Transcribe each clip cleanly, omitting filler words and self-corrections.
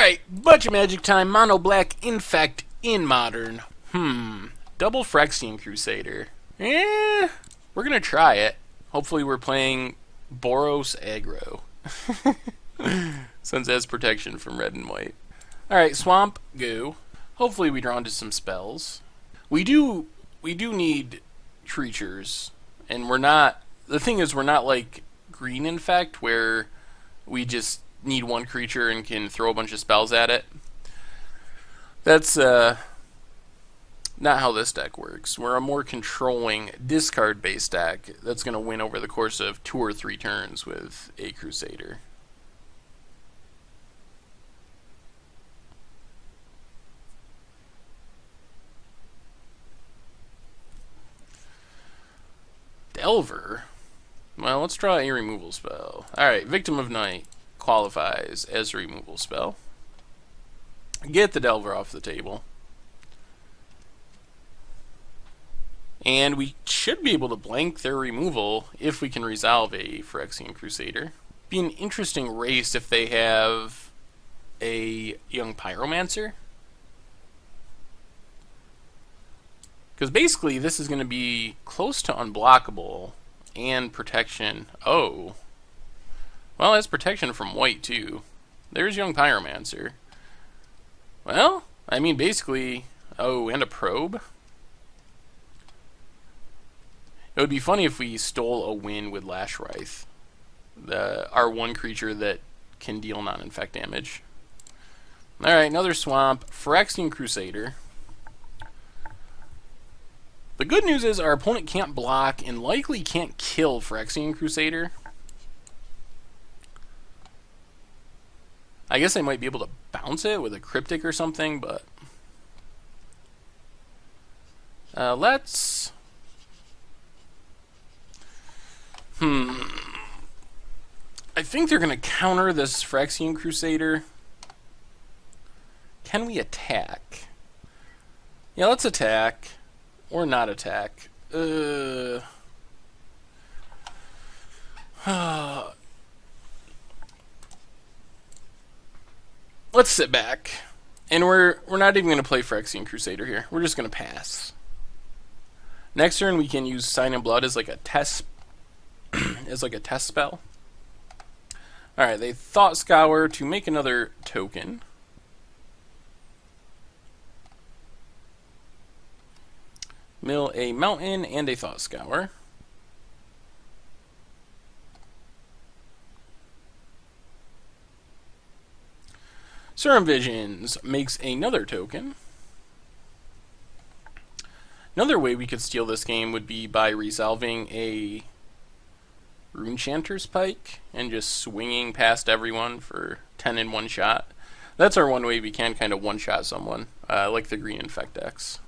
Alright, bunch of magic time, mono black, infect in modern. Double Phyrexian Crusader. We're gonna try it. Hopefully we're playing Boros aggro. Since it has protection from red and white. Alright, Swamp, go. Hopefully we draw into some spells. We do need creatures. And we're not, the thing is we're not like Green Infect where we just need one creature and can throw a bunch of spells at it. That's not how this deck works. We're a more controlling discard-based deck that's going to win over the course of 2 or 3 turns with a Crusader. Delver? Well, let's draw a removal spell. Alright, Victim of Night qualifies as a removal spell. Get the Delver off the table. And we should be able to blank their removal if we can resolve a Phyrexian Crusader. Be an interesting race if they have a Young Pyromancer. Because basically this is going to be close to unblockable and protection. Oh. Well, that's protection from white too. There's Young Pyromancer. Well, I mean basically... Oh, and a Probe? It would be funny if we stole a win with Lashwraith. Our one creature that can deal non-infect damage. Alright, another Swamp. Phyrexian Crusader. The good news is our opponent can't block and likely can't kill Phyrexian Crusader. I guess I might be able to bounce it with a Cryptic or something, but... let's... I think they're going to counter this Phyrexian Crusader. Can we attack? Yeah, let's attack. Or not attack. Let's sit back. And we're not even going to play Phyrexian Crusader here. We're just going to pass. Next turn we can use Sign in Blood as like a test spell. Alright, they Thought Scour to make another token. Mill a Mountain and a Thought Scour. Serum Visions makes another token. Another way we could steal this game would be by resolving a Runechanter's Pike and just swinging past everyone for 10 in one shot. That's our one way we can kind of one-shot someone, like the Green Infect decks.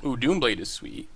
Ooh, Doomblade is sweet.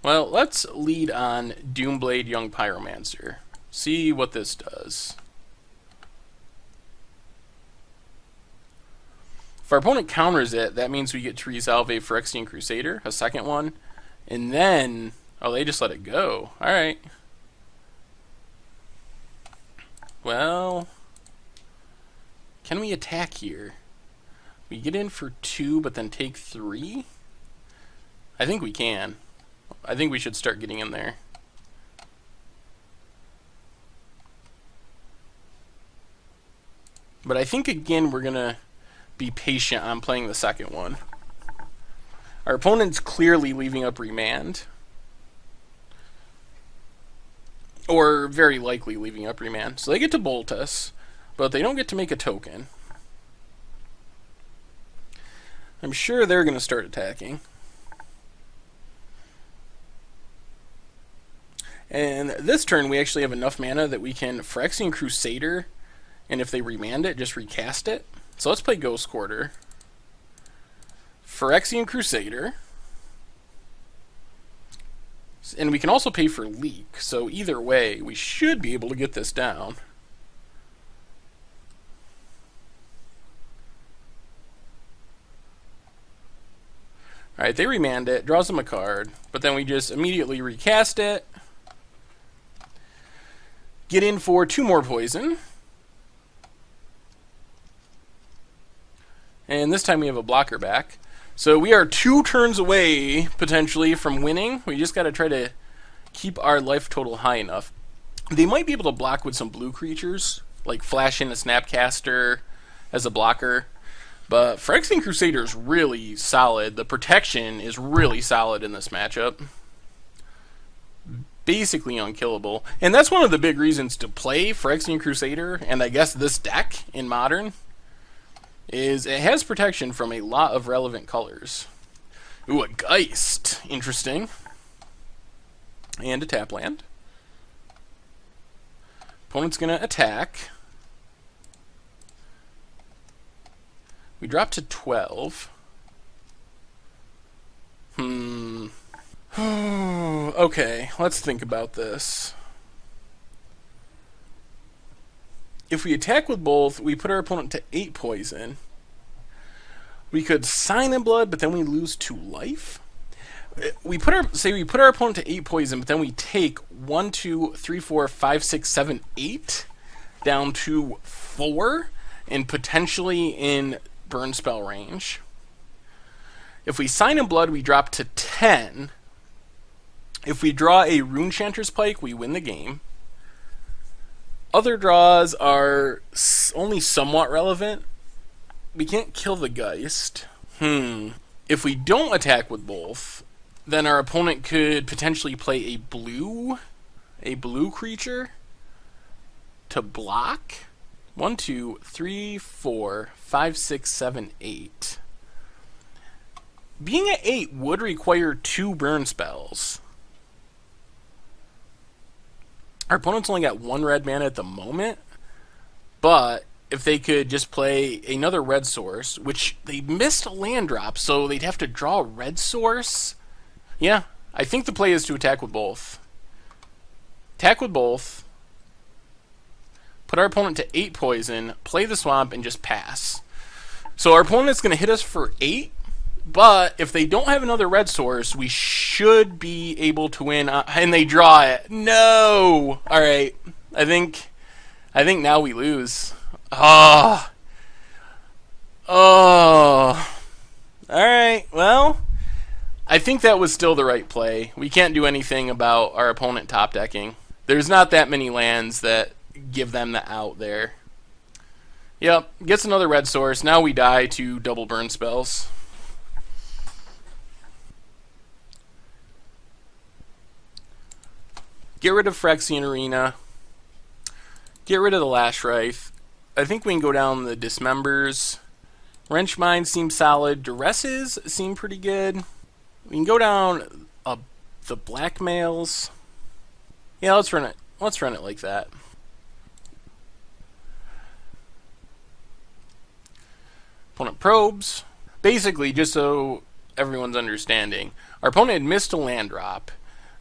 Well, let's lead on Doomblade Young Pyromancer. See what this does. If our opponent counters it, that means we get to resolve a Phyrexian Crusader, a second one, and then... Oh, they just let it go. Alright. Well... Can we attack here? We get in for 2, but then take 3? I think we can. I think we should start getting in there. But I think, again, we're going to be patient on playing the second one. Our opponent's clearly leaving up Remand. Or very likely leaving up Remand. So they get to bolt us, but they don't get to make a token. I'm sure they're going to start attacking. And this turn we actually have enough mana that we can Phyrexian Crusader, and if they remand it, just recast it. So let's play Ghost Quarter. Phyrexian Crusader. And we can also pay for Leak, so either way, we should be able to get this down. Alright, they remand it, draws them a card, but then we just immediately recast it. Get in for 2 more poison. And this time we have a blocker back. So we are 2 turns away, potentially, from winning. We just got to try to keep our life total high enough. They might be able to block with some blue creatures, like flash in a Snapcaster as a blocker. But Phyrexian Crusader is really solid. The protection is really solid in this matchup. Basically unkillable. And that's one of the big reasons to play Phyrexian Crusader, and I guess this deck in Modern, is it has protection from a lot of relevant colors. Ooh, a Geist. Interesting. And a tap land. Opponent's going to attack. We drop to 12. Okay, let's think about this. If we attack with both, we put our opponent to 8 poison. We could Sign in Blood, but then we lose 2 life. We put our opponent to 8 poison, but then we take 1, 2, 3, 4, 5, 6, 7, 8 down to 4, and potentially in burn spell range. If we Sign in Blood, we drop to 10. If we draw a Runechanter's Pike, we win the game. Other draws are only somewhat relevant. We can't kill the Geist. If we don't attack with both, then our opponent could potentially play a blue creature to block. 1, 2, 3, 4, 5, 6, 7, 8. Being at 8 would require 2 burn spells. Our opponent's only got 1 red mana at the moment, but if they could just play another red source, which they missed a land drop, so they'd have to draw a red source. Yeah, I think the play is to attack with both. Attack with both. Put our opponent to 8 poison, play the swamp, and just pass. So our opponent's going to hit us for 8, but if they don't have another red source, we should be able to win, and they draw it. No! Alright, I think now we lose. Oh. Alright, well, I think that was still the right play. We can't do anything about our opponent top decking. There's not that many lands that give them the out there. Yep, gets another red source. Now we die to double burn spells. Get rid of Phyrexian Arena. Get rid of the Lash Wraith. I think we can go down the Dismembers. Wrench Mine seems solid. Duresses seem pretty good. We can go down the Blackmails. Yeah, let's run it. Let's run it like that. Opponent probes. Basically, just so everyone's understanding, our opponent had missed a land drop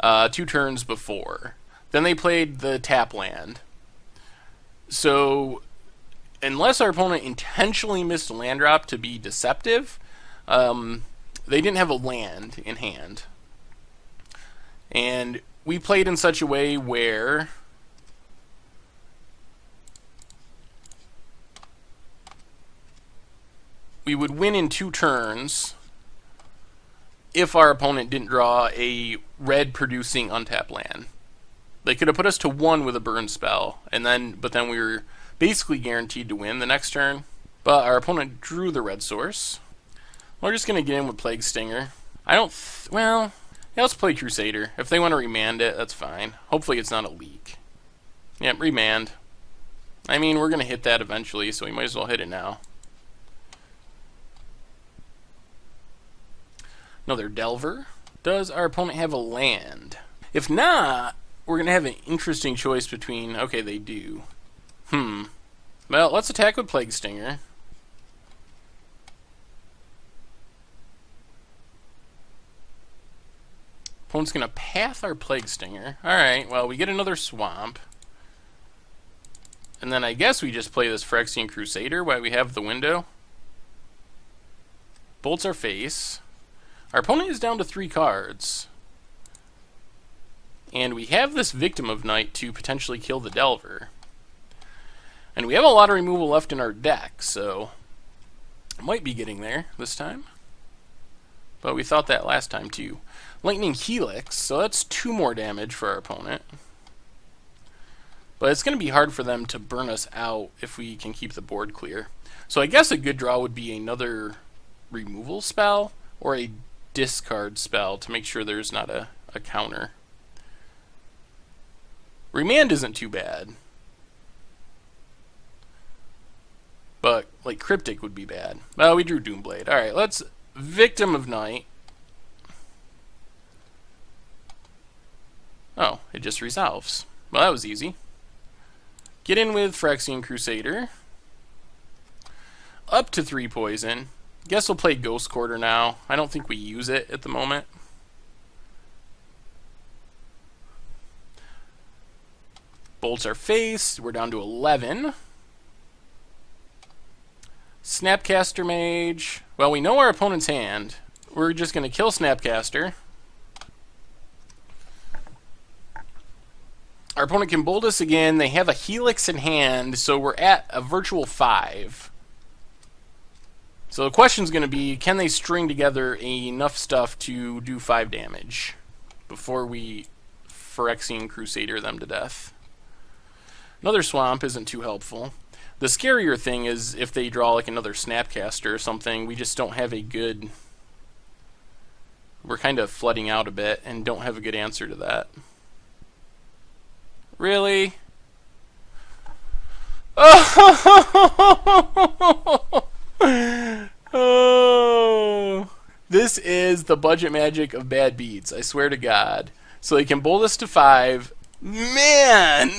2 turns before. Then they played the tap land. So, unless our opponent intentionally missed a land drop to be deceptive, they didn't have a land in hand. And we played in such a way where we would win in 2 turns if our opponent didn't draw a red producing untap land. They could have put us to 1 with a burn spell, but then we were basically guaranteed to win the next turn. But our opponent drew the red source. We're just going to get in with Plague Stinger. Well, yeah, let's play Crusader. If they want to remand it, that's fine. Hopefully it's not a leak. Yep, remand. I mean, we're going to hit that eventually, so we might as well hit it now. Another Delver. Does our opponent have a land? If not, we're going to have an interesting choice between... Okay, they do. Well, let's attack with Plague Stinger. Opponent's going to path our Plague Stinger. Alright, well, we get another Swamp. And then I guess we just play this Phyrexian Crusader while we have the window. Bolts our face. Our opponent is down to 3 cards. And we have this Victim of Night to potentially kill the Delver. And we have a lot of removal left in our deck, so might be getting there this time. But we thought that last time too. Lightning Helix, so that's 2 more damage for our opponent. But it's going to be hard for them to burn us out if we can keep the board clear. So I guess a good draw would be another removal spell or a discard spell to make sure there's not a counter. Remand isn't too bad. But, like, Cryptic would be bad. Well, we drew Doomblade. Alright, let's Victim of Night. Oh, it just resolves. Well, that was easy. Get in with Phyrexian Crusader. Up to 3 poison. Guess we'll play Ghost Quarter now. I don't think we use it at the moment. Bolts are faced. We're down to 11. Snapcaster Mage. Well, we know our opponent's hand. We're just going to kill Snapcaster. Our opponent can bolt us again. They have a Helix in hand, so we're at a virtual 5. So the question's going to be, can they string together enough stuff to do 5 damage before we Phyrexian Crusader them to death? Another Swamp isn't too helpful. The scarier thing is if they draw like another Snapcaster or something, we just don't have a good... We're kind of flooding out a bit and don't have a good answer to that. Really? Oh, this is the budget magic of bad beats, I swear to God. So they can bolt us to 5. Man!